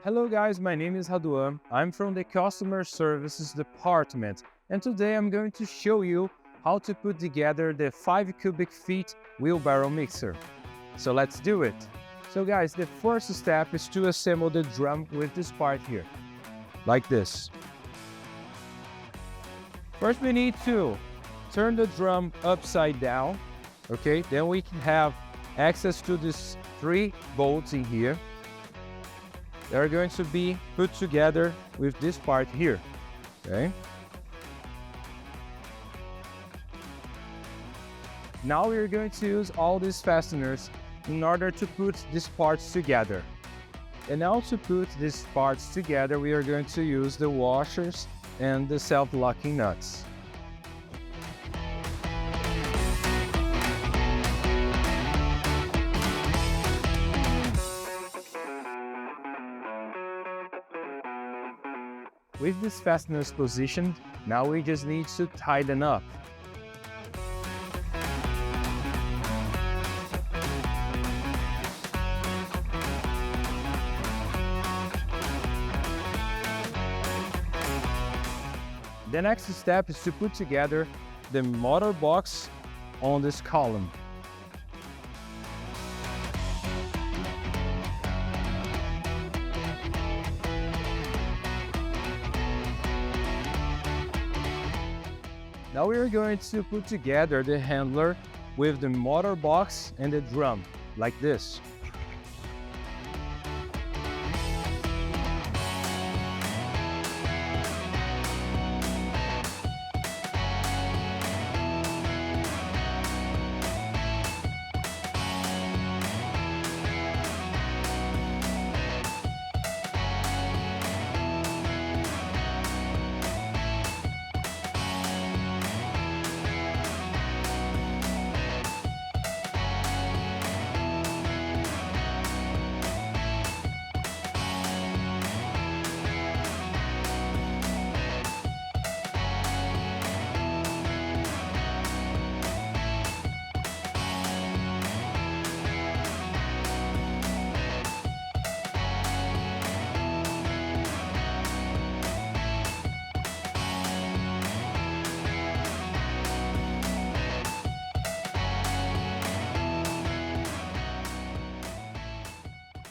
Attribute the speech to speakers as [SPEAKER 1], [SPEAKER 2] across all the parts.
[SPEAKER 1] Hello guys, my name is Raduan. I'm from the customer services department, and today I'm going to show you how to put together the 5 cubic feet wheelbarrow mixer. So let's do it. So guys, the first step is to assemble the drum with this part here, like this. First we need to turn the drum upside down, okay? Then we can have access to these 3 bolts in here. They're going to be put together with this part here, okay? Now we're going to use all these fasteners in order to put these parts together. And now to put these parts together, we are going to use the washers and the self-locking nuts. With these fasteners positioned, now we just need to tighten up. The next step is to put together the motor box on this column. Now we are going to put together the handler with the motor box and the drum, like this.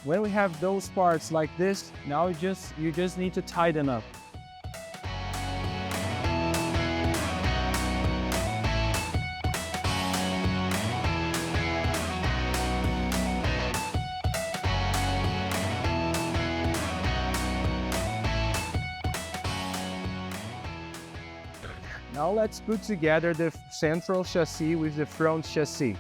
[SPEAKER 1] When we have those parts like this, now you just need to tighten up. Now let's put together the central chassis with the front chassis.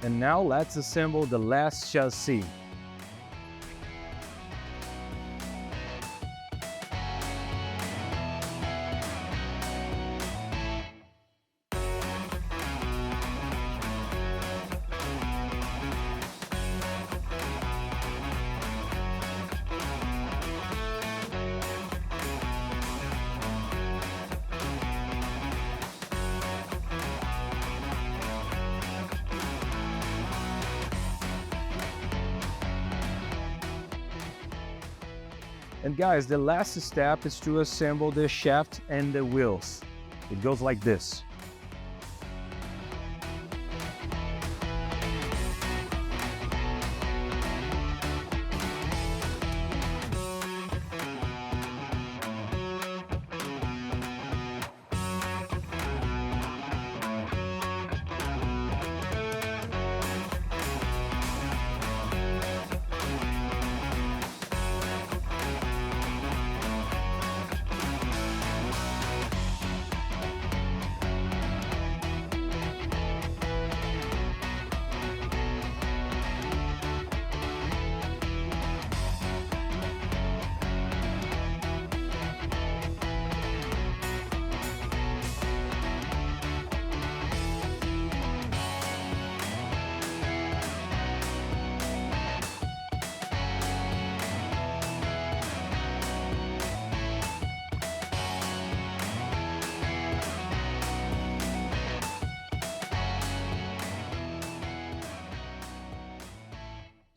[SPEAKER 1] And now let's assemble the last chassis. And guys, the last step is to assemble the shaft and the wheels. It goes like this.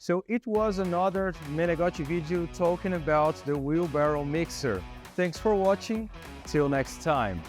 [SPEAKER 1] So it was another Menegotti video talking about the wheelbarrow mixer. Thanks for watching, till next time.